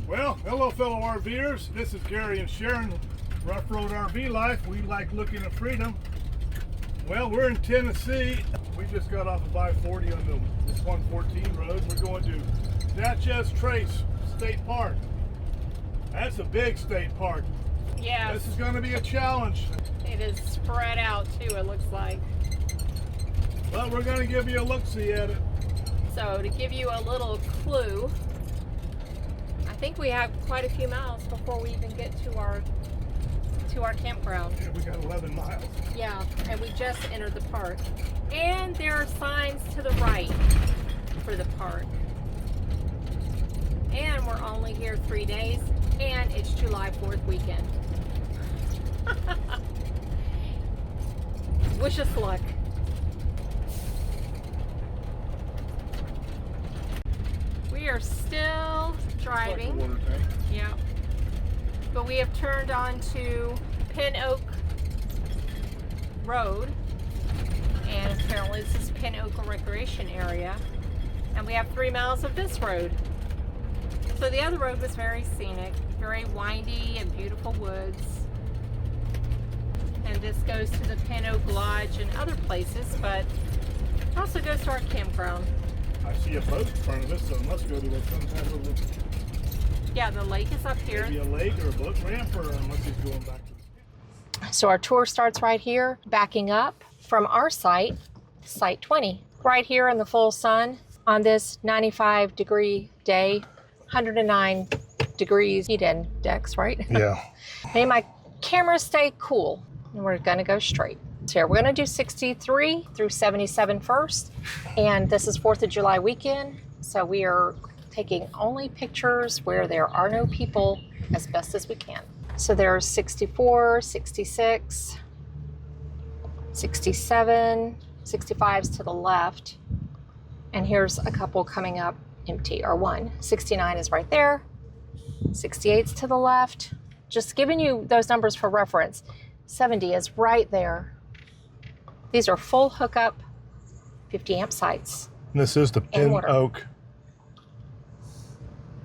Well, hello fellow RVers. This is Gary and Sharon, Rough Road RV Life. We like looking at freedom. Well, we're in Tennessee. We just got off of I-40 on this 114 road. We're going to Natchez Trace State Park. That's a big state park. Yeah. This is going to be a challenge. It is spread out too, it looks like. But we're going to give you a look-see at it. So to give you a little clue, I think we have quite a few miles before we even get to our campground. Yeah, we got 11 miles. Yeah, and we just entered the park. And there are signs to the right for the park. And we're only here 3 days, and it's July 4th weekend. Wish us luck. We are still driving. Water tank. Yeah. But we have turned onto Pin Oak Road. And apparently this is Pin Oak Recreation Area. And we have 3 miles of this road. So the other road was very scenic, very windy and beautiful woods. And this goes to the Pin Oak Lodge and other places, but it also goes to our campground. I see a boat in front of us, so it must go to some type of Yeah, the lake is up here. maybe a lake or a boat ramp, or unless he's going back to the... So our tour starts right here, backing up from our site, Site 20. Right here in the full sun on this 95-degree day, 109 degrees heat index, right? Yeah. May my camera stay cool. And we're gonna go straight. So here, we're gonna do 63 through 77 first. And this is 4th of July weekend. So we are taking only pictures where there are no people as best as we can. So there's 64, 66, 67, 65's to the left. And here's a couple coming up empty, or one. 69 is right there. 68's to the left. Just giving you those numbers for reference. 70 is right there. These are full hookup 50 amp sites. And this is the Pin Oak.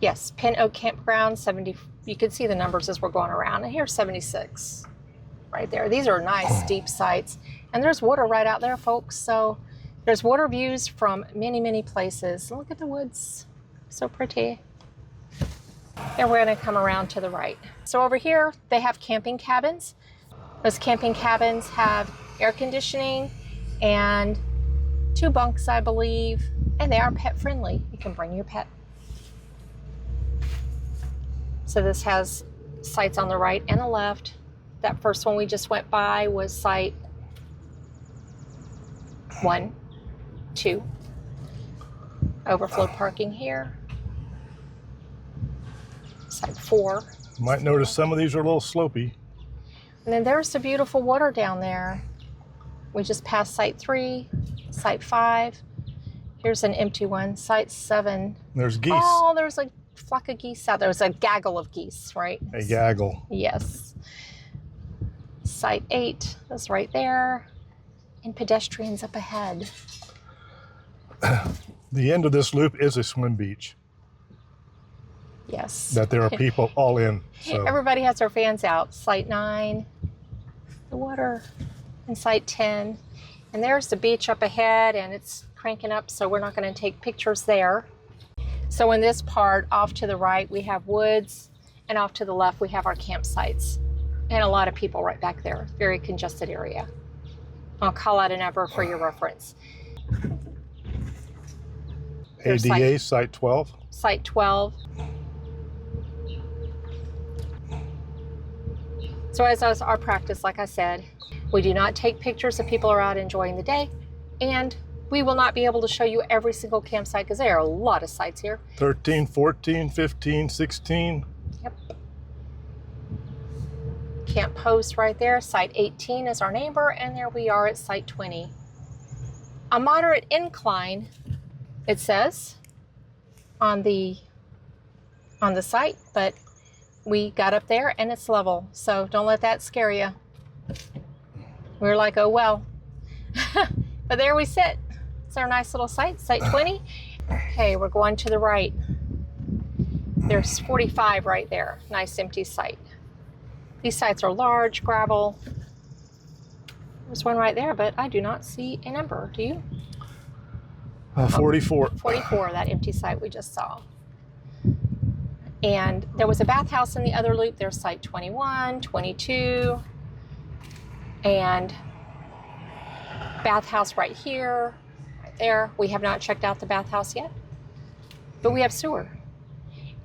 Yes, Pin Oak Campground, 70. You can see the numbers as we're going around. And here's 76 right there. These are nice deep sites. And there's water right out there, folks. So there's water views from many, many places. Look at the woods, so pretty. And we're gonna come around to the right. So over here, they have camping cabins. Those camping cabins have air conditioning and 2 bunks, I believe, and they are pet friendly. You can bring your pet. So this has sites on the right and the left. That first one we just went by was site 1, 2. Overflow parking here. Site 4. You might notice some of these are a little slopey. And then there's the beautiful water down there. We just passed site 3, site 5. Here's an empty one, site 7. There's geese. Oh, there's a flock of geese out there. There's a gaggle of geese, right? A gaggle. Yes. Site 8 is right there. And pedestrians up ahead. The end of this loop is a swim beach. Yes. That there are people all in. So. Everybody has their fans out. Site 9, the water, and site 10. And there's the beach up ahead, and it's cranking up, so we're not going to take pictures there. So in this part, off to the right, we have woods, and off to the left, we have our campsites. And a lot of people right back there. Very congested area. I'll call out a number for your reference. ADA site 12. Site 12. So as is our practice, like I said, we do not take pictures if people are out enjoying the day, and we will not be able to show you every single campsite because there are a lot of sites here. 13, 14, 15, 16. Yep. Camp Post right there. Site 18 is our neighbor, and there we are at site 20. A moderate incline, it says, on the site, but we got up there and it's level, so don't let that scare you. We're like, oh well. But there we sit. It's our nice little site, site 20. Okay, we're going to the right. There's 45 right there. Nice empty site. These sites are large, gravel. There's one right there, but I do not see a number. Do you? 44. 44, that empty site we just saw. And there was a bathhouse in the other loop. There's site 21, 22, and bathhouse right here, right there. We have not checked out the bathhouse yet, but we have sewer.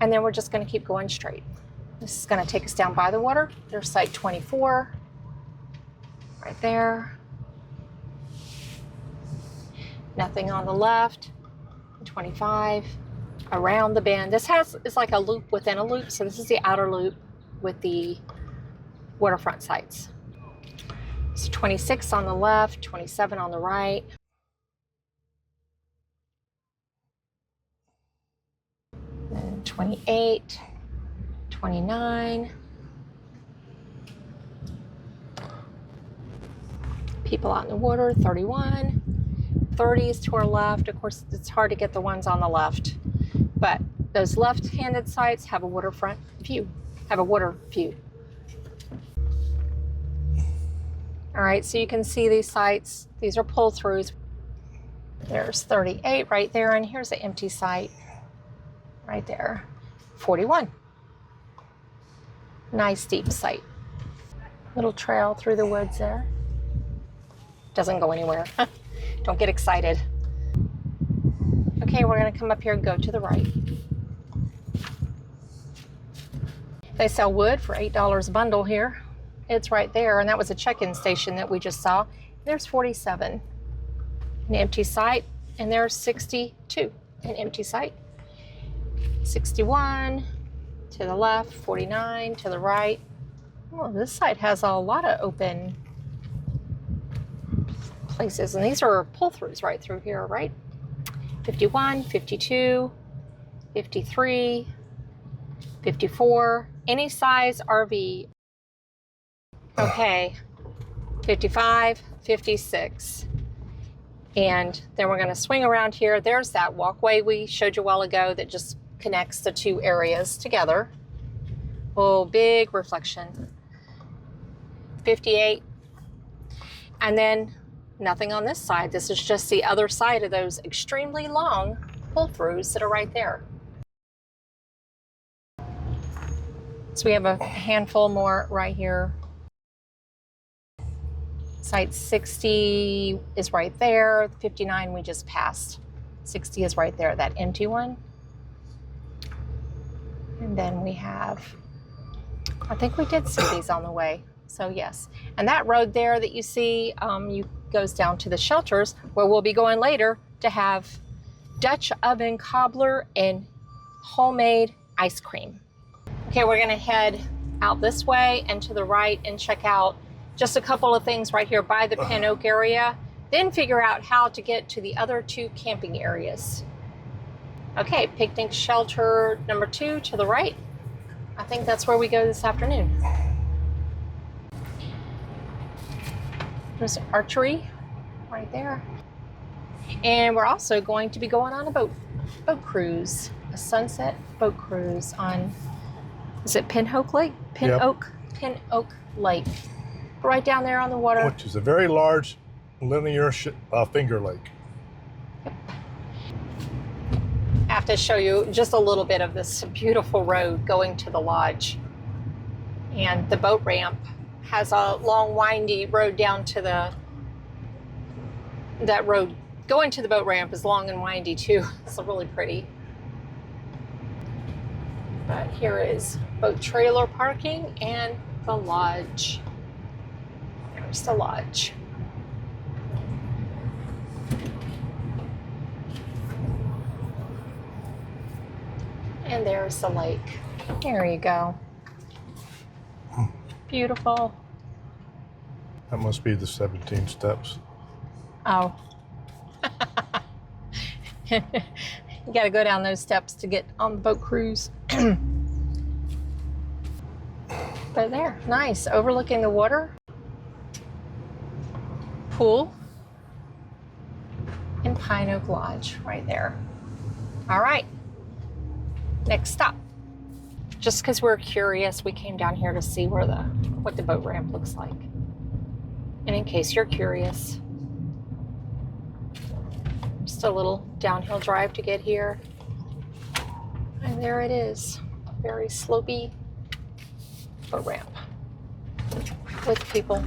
And then we're just going to keep going straight. This is going to take us down by the water. There's site 24, right there. Nothing on the left. 25. Around the bend. This is like a loop within a loop, so this is the outer loop with the waterfront sites. So 26 on the left, 27 on the right. And 28, 29. People out in the water, 31. 30 is to our left. Of course, it's hard to get the ones on the left. But those left-handed sites have a waterfront view, have a water view. All right, so you can see these sites. These are pull-throughs. There's 38 right there, and here's an empty site right there. 41. Nice deep site. Little trail through the woods there. Doesn't go anywhere. Don't get excited. Okay, we're gonna come up here and go to the right. They sell wood for $8 a bundle here. It's right there, and that was a check-in station that we just saw. There's 47, an empty site, and there's 62, an empty site. 61 to the left, 49 to the right. Oh, this site has a lot of open places, and these are pull-throughs right through here, right? 51, 52, 53, 54, any size RV. Okay, 55, 56. And then we're gonna swing around here. There's that walkway we showed you a while ago that just connects the two areas together. Oh, big reflection. 58. And then nothing on this side. This is just the other side of those extremely long pull-throughs that are right there. So we have a handful more right here. Site 60 is right there. 59 we just passed. 60 is right there, that empty one. And then we have, I think we did see these on the way. So yes, and that road there that you see, goes down to the shelters where we'll be going later to have Dutch oven cobbler and homemade ice cream. Okay, we're gonna head out this way and to the right and check out just a couple of things right here by the Pin Oak area, then figure out how to get to the other two camping areas. Okay, picnic shelter number 2 to the right. I think that's where we go this afternoon. There's archery right there. And we're also going to be going on a boat cruise, a sunset boat cruise on, is it Pin Oak Lake? Pin Oak Lake. Right down there on the water. Which is a very large linear finger lake. I have to show you just a little bit of this beautiful road going to the lodge. And the boat ramp has a long windy road down to that road going to the boat ramp is long and windy too. It's really pretty. But here is boat trailer parking and the lodge. There's the lodge. And there's the lake. There you go. Beautiful. That must be the 17 steps. Oh. You gotta go down those steps to get on the boat cruise. But there, nice, overlooking the water. Pool. And Pin Oak Lodge right there. All right, next stop, Just because we're curious, we came down here to see where what the boat ramp looks like. And in case you're curious, just a little downhill drive to get here. And there it is, very slopey boat ramp with people.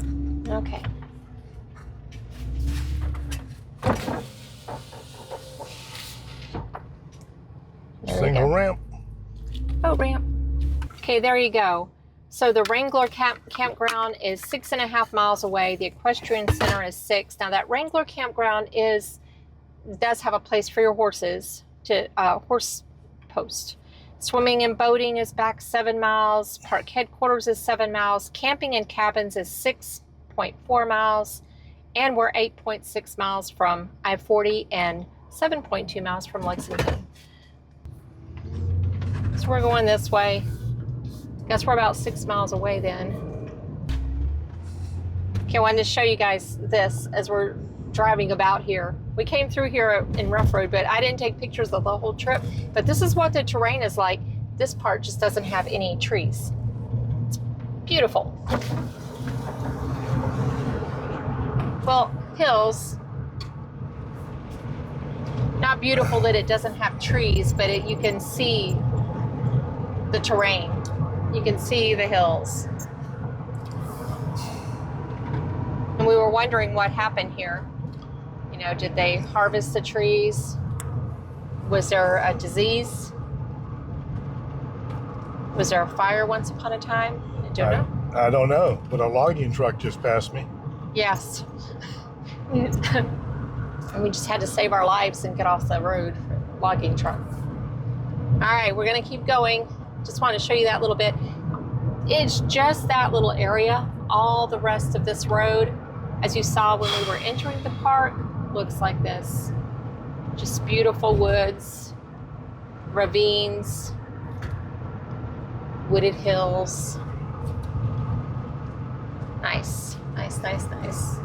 Okay. Single ramp. Boat ramp. Okay, there you go. So the Wrangler Campground is 6.5 miles away. The Equestrian Center is 6. Now that Wrangler Campground does have a place for your horses, to horse post. Swimming and boating is back 7 miles. Park headquarters is 7 miles. Camping and cabins is 6.4 miles. And we're 8.6 miles from I-40 and 7.2 miles from Lexington. So we're going this way. Guess we're about 6 miles away then. Okay, I wanted to show you guys this as we're driving about here. We came through here in rough road, but I didn't take pictures of the whole trip. But this is what the terrain is like. This part just doesn't have any trees. It's beautiful. Well, hills. Not beautiful that it doesn't have trees, but you can see the terrain. You can see the hills. And we were wondering what happened here. You know, did they harvest the trees? Was there a disease? Was there a fire once upon a time? I don't know, but a logging truck just passed me. Yes. And we just had to save our lives and get off the road for the logging truck. All right, we're gonna keep going. Just want to show you that little bit. It's just that little area. All the rest of this road, as you saw when we were entering the park, looks like this. Just beautiful woods, ravines, wooded hills. Nice, nice, nice, nice.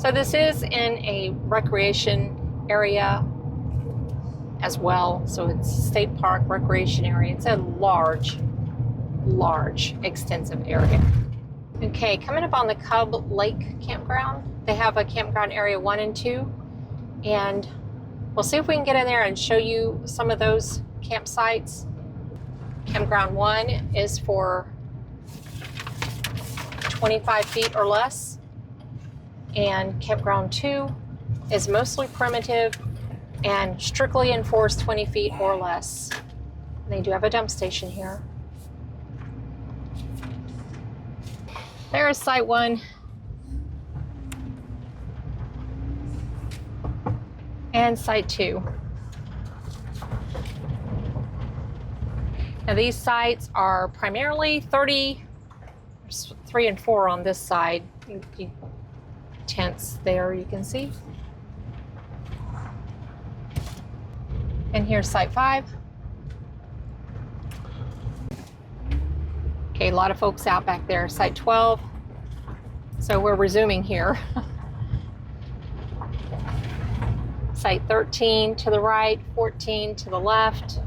So this is in a recreation area as well. So it's state park, recreation area. It's a large, extensive area. Okay, coming up on the Cub Lake Campground. They have a campground area 1 and 2. And we'll see if we can get in there and show you some of those campsites. Campground 1 is for 25 feet or less. And campground 2 is mostly primitive and strictly enforced 20 feet or less. And they do have a dump station here. There's site 1. And site 2. Now these sites are primarily 30, there's 3 and 4 on this side. Tents there you can see. And here's site 5. Okay, a lot of folks out back there. Site 12. So we're resuming here. Site 13 to the right, 14 to the left,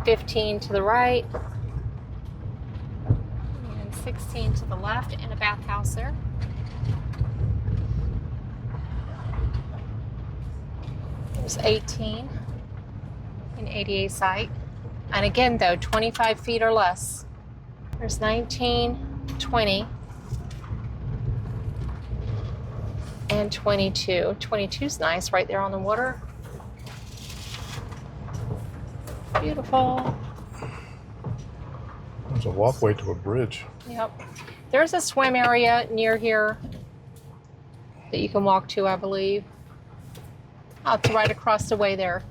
15 to the right, and 16 to the left, and a bathhouse there. There's 18 in ADA site. And again though, 25 feet or less. There's 19, 20, and 22. 22's nice, right there on the water. Beautiful. There's a walkway to a bridge. Yep. There's a swim area near here that you can walk to, I believe. Oh, it's right across the way there.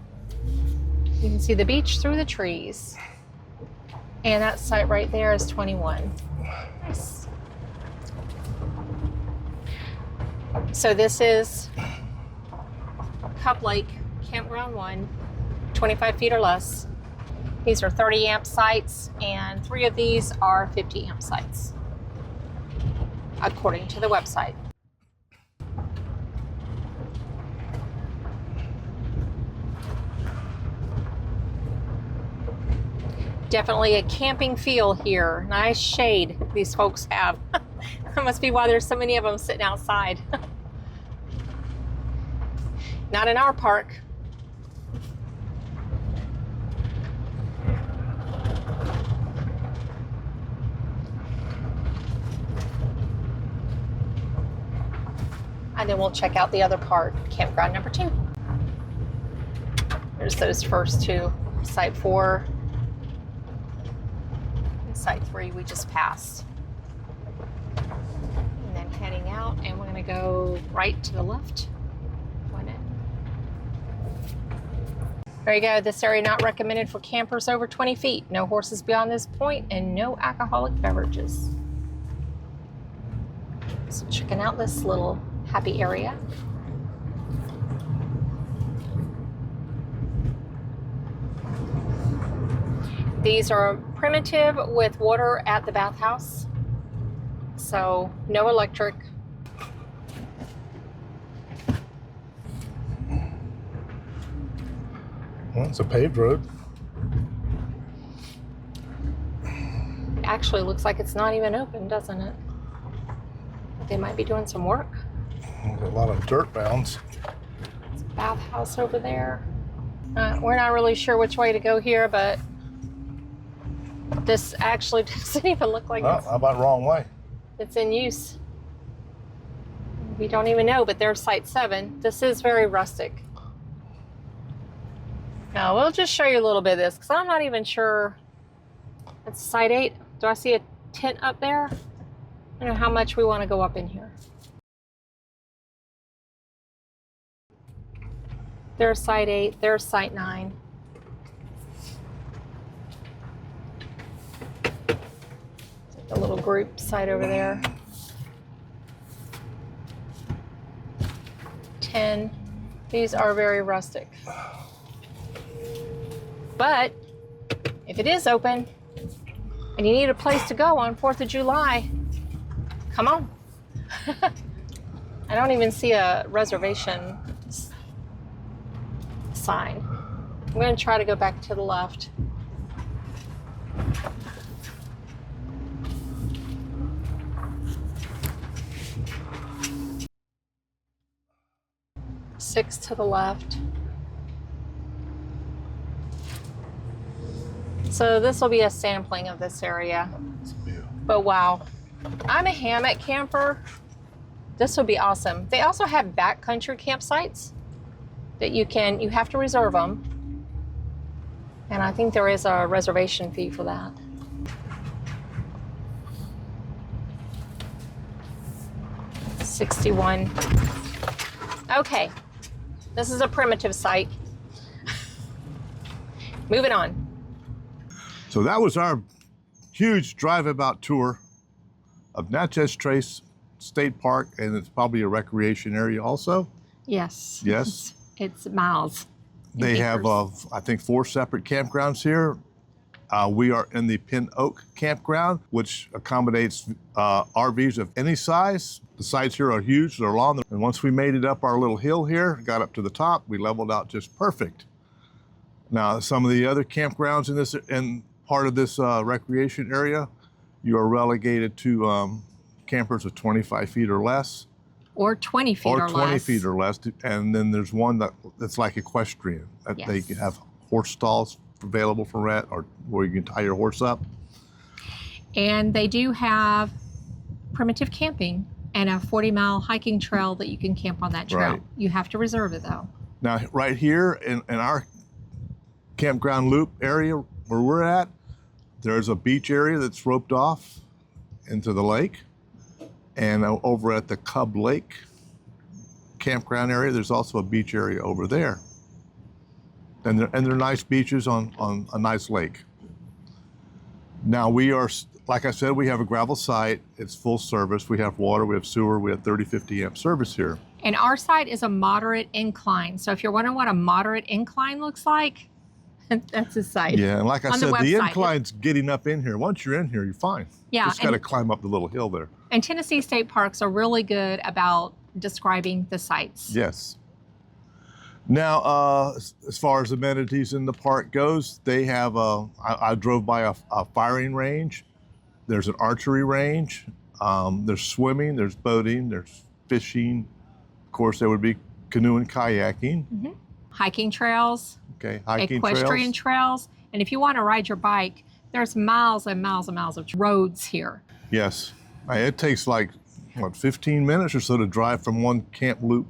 You can see the beach through the trees. And that site right there is 21. Nice. So this is Cub Lake Campground 1, 25 feet or less. These are 30 amp sites, and 3 of these are 50 amp sites, according to the website. Definitely a camping feel here. Nice shade these folks have. That must be why there's so many of them sitting outside. Not in our park. And then we'll check out the other part, campground number 2. There's those first two, site 4 and site 3 we just passed. And then heading out, and we're gonna go right to the left. There you go, this area not recommended for campers over 20 feet. No horses beyond this point and no alcoholic beverages. So checking out this little happy area. These are primitive with water at the bathhouse. So no electric. Well, it's a paved road. Actually looks like it's not even open, doesn't it? They might be doing some work. There's a lot of dirt mounds. There's a bathhouse over there. We're not really sure which way to go here, but this actually doesn't even look like How about wrong way? it's in use. We don't even know, but there's site 7. This is very rustic. Now we'll just show you a little bit of this because I'm not even sure. It's site 8. Do I see a tent up there? I don't know how much we want to go up in here. There's site 8, there's site 9. The little group site over there. 10. These are very rustic. But if it is open and you need a place to go on 4th of July, come on. I don't even see a reservation sign. I'm going to try to go back to the left. Six to the left. So this will be a sampling of this area. But wow, I'm a hammock camper. This will be awesome. They also have backcountry campsites that you have to reserve them. And I think there is a reservation fee for that. $61. Okay, this is a primitive site. Moving on. So that was our huge drive-about tour of Natchez Trace State Park, and it's probably a recreation area also. Yes. Yes. It's miles. They have, I think, 4 separate campgrounds here. We are in the Pin Oak Campground, which accommodates RVs of any size. The sites here are huge, they're long, and once we made it up our little hill here, got up to the top, we leveled out just perfect. Now, some of the other campgrounds in part of this recreation area, you are relegated to campers of 25 feet or less. Or 20 feet or less. Or 20 feet or less. And then there's one that's like equestrian. Yes. They can have horse stalls available for rent, or where you can tie your horse up. And they do have primitive camping and a 40-mile hiking trail that you can camp on that trail. Right. You have to reserve it though. Now, right here in our campground loop area where we're at, there's a beach area that's roped off into the lake. And over at the Cub Lake Campground Area, there's also a beach area over there. And they're nice beaches on a nice lake. Now we are, like I said, we have a gravel site. It's full service. We have water, we have sewer, we have 30, 50 amp service here. And our site is a moderate incline. So if you're wondering what a moderate incline looks like, that's a site. Yeah, and like I said, the website. incline's getting up in here. Once you're in here, you're fine. Yeah, Just got to climb up the little hill there. And Tennessee state parks are really good about describing the sites. Yes. Now, as far as amenities in the park goes, they have I drove by a firing range. There's an archery range. There's swimming, there's boating, there's fishing. Of course, there would be canoe and kayaking. Mm-hmm. Hiking trails. Okay, hiking equestrian trails. And if you want to ride your bike, there's miles and miles and miles of roads here. Yes. It takes like, what, 15 minutes or so to drive from one camp loop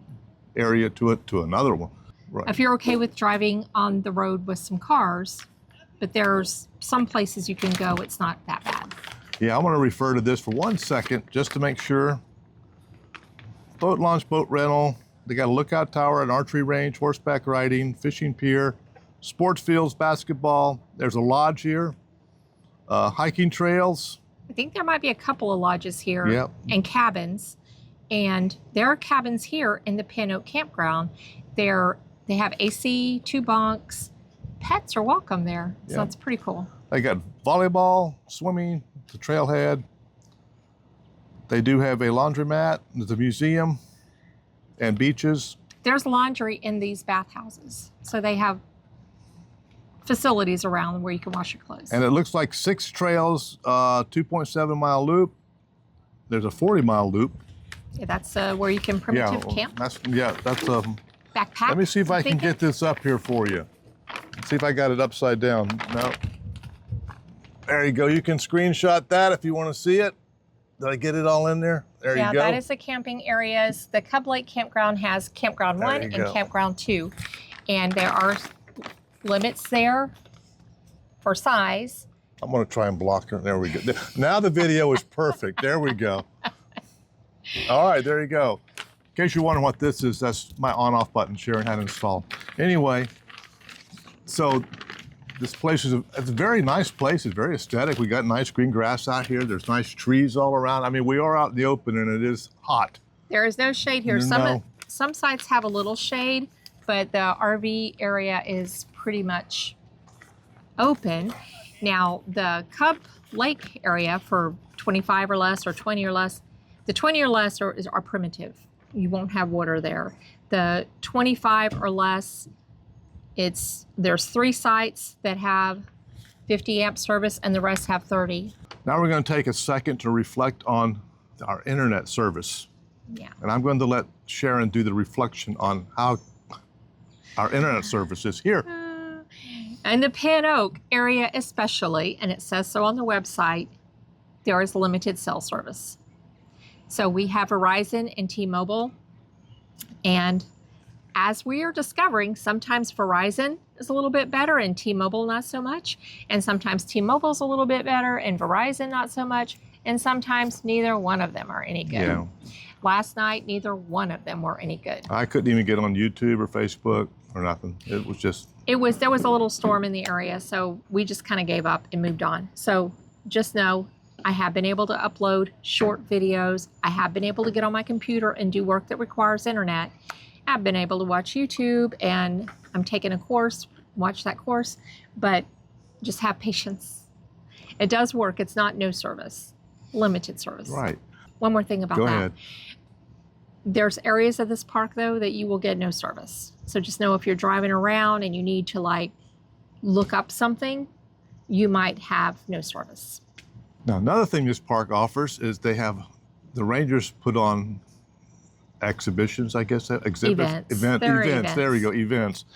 area to another one. Right. If you're okay with driving on the road with some cars, but there's some places you can go, it's not that bad. Yeah, I want to refer to this for 1 second just to make sure. Boat launch, boat rental. They got a lookout tower, an archery range, horseback riding, fishing pier, sports fields, basketball. There's a lodge here, hiking trails. I think there might be a couple of lodges here. Yep. And cabins. And there are cabins here in the Pin Oak Campground. They have AC, 2 bunks. Pets are welcome there. So Yep. that's pretty cool. They got volleyball, swimming, the trailhead. They do have a laundromat, there's a museum, and beaches. There's laundry in these bathhouses. So they have facilities around where you can wash your clothes. And it looks like 6 trails, 2.7-mile loop. There's a 40-mile loop. Yeah, that's where you can primitive camp. That's Backpack. let me see if I can get this up here for you. See if I got it upside down. No. There you go. You can screenshot that if you want to see it. Did I get it all in there? There you go. Yeah, that is the camping areas. The Cub Lake Campground has Campground 1 and Campground 2. And there are limits there for size. I'm going to try and block her. There we go. Now the video is perfect. There we go. All right, there you go. In case you're wondering what this is, that's my on-off button Sharon had installed. Anyway, so this place it's a very nice place. It's very aesthetic. We got nice green grass out here. There's nice trees all around. I mean, we are out in the open and it is hot. There is no shade here. No. Some sites have a little shade, but the RV area is pretty much open. Now, the Cub Lake area for 25 or less or 20 or less, the 20 or less are primitive. You won't have water there. The 25 or less, there's 3 sites that have 50 amp service and the rest have 30. Now we're going to take a second to reflect on our internet service. Yeah. And I'm going to let Sharon do the reflection on how our internet service is here. And the Pin Oak area especially, and it says so on the website, there is limited cell service. So we have Verizon and T-Mobile, and as we are discovering, sometimes Verizon is a little bit better and T-Mobile not so much, and sometimes T-Mobile's a little bit better and Verizon not so much, and sometimes neither one of them are any good. Yeah. Last night, neither one of them were any good. I couldn't even get on YouTube or Facebook or nothing. It was just... There was a little storm in the area, so we just kind of gave up and moved on. So just know I have been able to upload short videos. I have been able to get on my computer and do work that requires internet. I've been able to watch YouTube, and I'm taking a course, watch that course, but just have patience. It does work. It's not no service, limited service. Right. One more thing about Go that. ahead. There's areas of this park, though, that you will get no service. So just know if you're driving around and you need to, like, look up something, you might have no service. Now, another thing this park offers is the rangers put on exhibitions, I guess, Events. Events. There we go, events.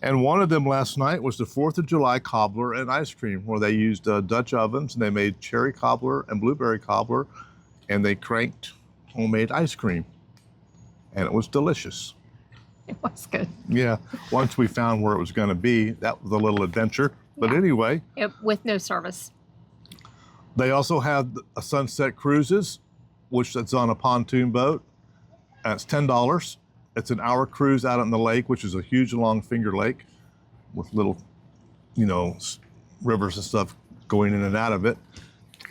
And one of them last night was the 4th of July cobbler and ice cream, where they used Dutch ovens, and they made cherry cobbler and blueberry cobbler, and they cranked homemade ice cream. And it was delicious. It was good. Yeah, once we found where it was going to be, that was a little adventure. But anyway. With no service. They also have a sunset cruises, which that's on a pontoon boat. And it's $10. It's an hour cruise out on the lake, which is a huge long finger lake with little, rivers and stuff going in and out of it.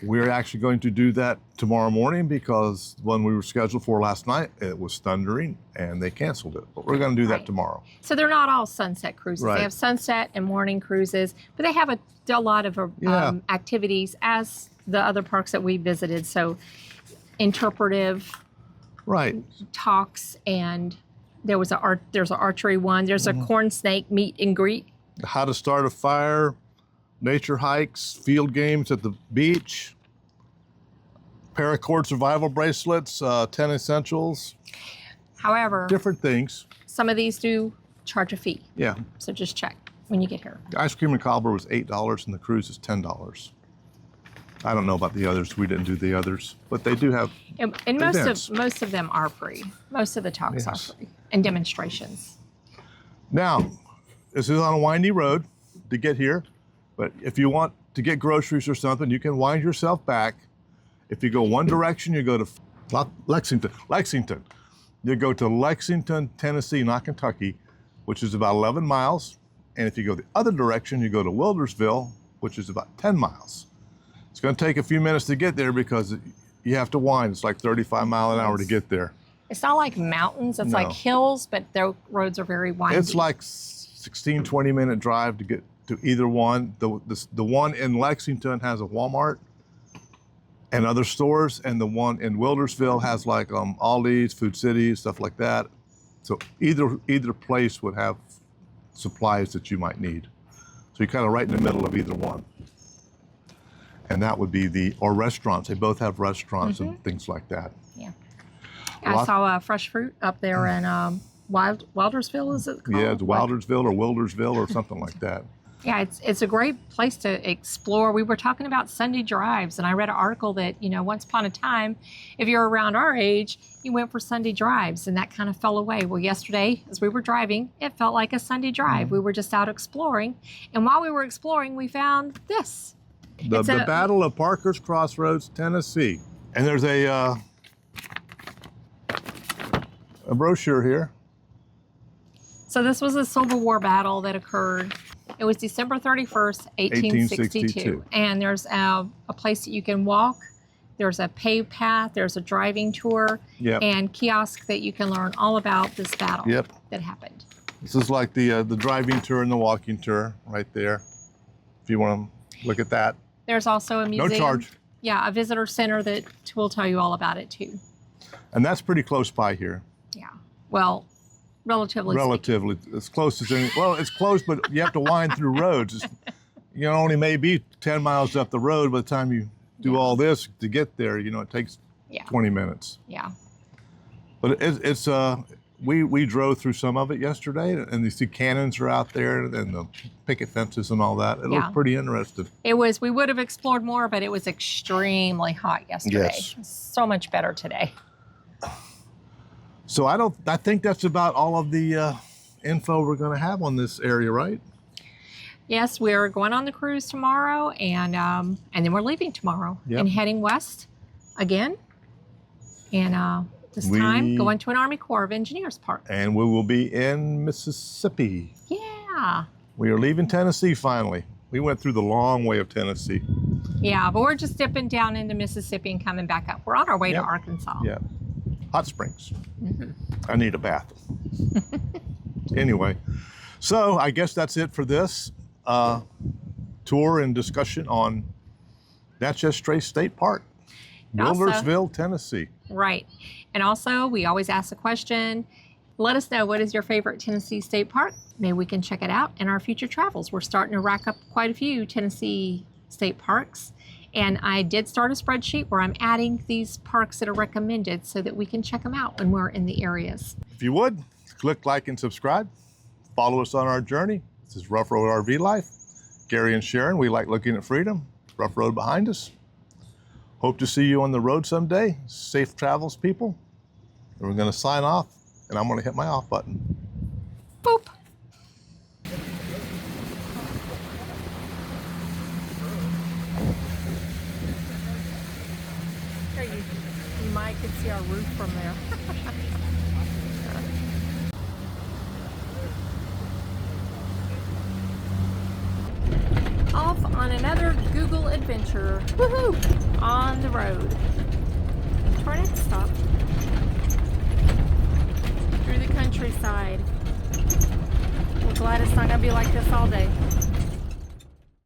We're actually going to do that tomorrow morning because the one we were scheduled for last night, it was thundering and they canceled it. But we're going to do that tomorrow. So they're not all sunset cruises. Right. They have sunset and morning cruises, but they have a lot of activities as the other parks that we visited. So interpretive right. talks and there's an archery one. There's a corn snake meet and greet. How to start a fire, nature hikes, field games at the beach, paracord survival bracelets, 10 essentials. However, different things. Some of these do charge a fee. Yeah. So just check when you get here. The ice cream and cobbler was $8 and the cruise is $10. I don't know about the others. We didn't do the others, but they do have and most of them are free. Most of the talks are free and demonstrations. Now, this is on a windy road to get here, but if you want to get groceries or something, you can wind yourself back. If you go one direction, you go to Lexington. You go to Lexington, Tennessee, not Kentucky, which is about 11 miles. And if you go the other direction, you go to Wildersville, which is about 10 miles. It's going to take a few minutes to get there because you have to wind. It's like 35 miles an hour to get there. It's not like mountains. It's like hills, but their roads are very windy. It's like 16, 20-minute drive to get to either one. The one in Lexington has a Walmart and other stores, and the one in Wildersville has like Aldi's, Food City, stuff like that. So either place would have supplies that you might need. So you're kind of right in the middle of either one. And that would be or restaurants. They both have restaurants and things like that. Yeah. I saw fresh fruit up there in Wildersville, is it called? Yeah, it's Wildersville or Wildersville or something like that. Yeah, it's a great place to explore. We were talking about Sunday drives, and I read an article that, once upon a time, if you're around our age, you went for Sunday drives, and that kind of fell away. Well, yesterday, as we were driving, it felt like a Sunday drive. We were just out exploring, and while we were exploring, we found this. The Battle of Parker's Crossroads, Tennessee. And there's a brochure here. So this was a Civil War battle that occurred. It was December 31st, 1862. And there's a place that you can walk. There's a paved path. There's a driving tour. And kiosk that you can learn all about this battle that happened. This is like the driving tour and the walking tour right there, if you want to look at that. There's also a museum. No charge. Yeah, a visitor center that will tell you all about it too. And that's pretty close by here. Yeah. Well, relatively. As close as any. Well, it's close, but you have to wind through roads. Only maybe 10 miles up the road by the time you do all this to get there. It takes 20 minutes. Yeah. But it's we drove through some of it yesterday, and you see cannons are out there and the picket fences and all that. It looked pretty interesting. It was. We would have explored more, but it was extremely hot yesterday. Yes. So much better today. So I think that's about all of the info we're going to have on this area, right? Yes, we're going on the cruise tomorrow, and then we're leaving tomorrow and heading west again. And this time going to an Army Corps of Engineers park. And we will be in Mississippi. Yeah. We are leaving Tennessee finally. We went through the long way of Tennessee. Yeah, but we're just dipping down into Mississippi and coming back up. We're on our way to Arkansas. Yeah. Hot springs. I need a bath. Anyway, so I guess that's it for this tour and discussion on Natchez Trace State Park, Wildersville, Tennessee. Right. And also, we always ask the question, let us know, what is your favorite Tennessee state park? Maybe we can check it out in our future travels. We're starting to rack up quite a few Tennessee state parks. And I did start a spreadsheet where I'm adding these parks that are recommended so that we can check them out when we're in the areas. If you would, click like and subscribe. Follow us on our journey. This is Rough Road RV Life. Gary and Sharon, we like looking at freedom. Rough road behind us. Hope to see you on the road someday. Safe travels, people. And we're going to sign off, and I'm going to hit my off button. Boop. You might could see our roof from there. Off on another Google adventure. Woohoo! On the road. To our next stop. Through the countryside. We're glad it's not going to be like this all day.